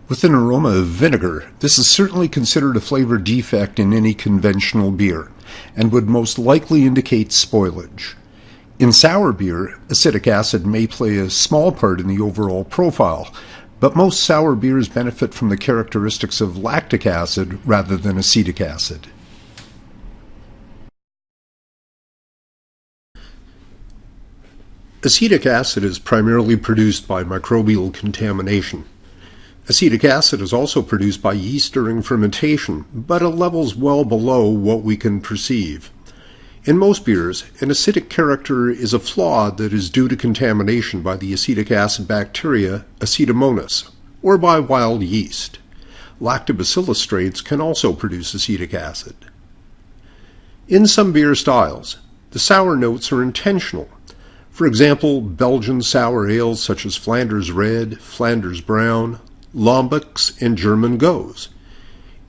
With an aroma of vinegar, this is certainly considered a flavor defect in any conventional beer, and would most likely indicate spoilage. In sour beer, acetic acid may play a small part in the overall profile, but most sour beers benefit from the characteristics of lactic acid rather than acetic acid. Acetic acid is primarily produced by microbial contamination. Acetic acid is also produced by yeast during fermentation, but at levels well below what we can perceive. In most beers, an acidic character is a flaw that is due to contamination by the acetic acid bacteria Acetomonas, or by wild yeast. Lactobacillus strains can also produce acetic acid. In some beer styles, the sour notes are intentional. For example, Belgian sour ales such as Flanders Red, Flanders Brown, Lambics, and German Goes.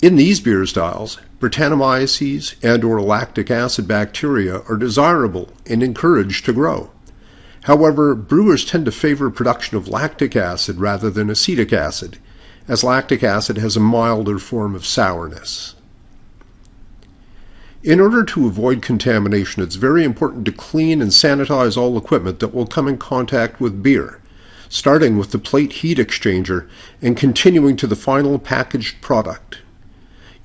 In these beer styles, Brettanomyces and or lactic acid bacteria are desirable and encouraged to grow. However, brewers tend to favor production of lactic acid rather than acetic acid, as lactic acid has a milder form of sourness. In order to avoid contamination, it's very important to clean and sanitize all equipment that will come in contact with beer, starting with the plate heat exchanger and continuing to the final packaged product.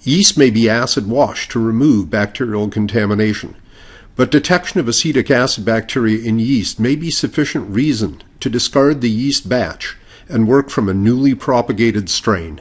Yeast may be acid washed to remove bacterial contamination, but detection of acetic acid bacteria in yeast may be sufficient reason to discard the yeast batch and work from a newly propagated strain.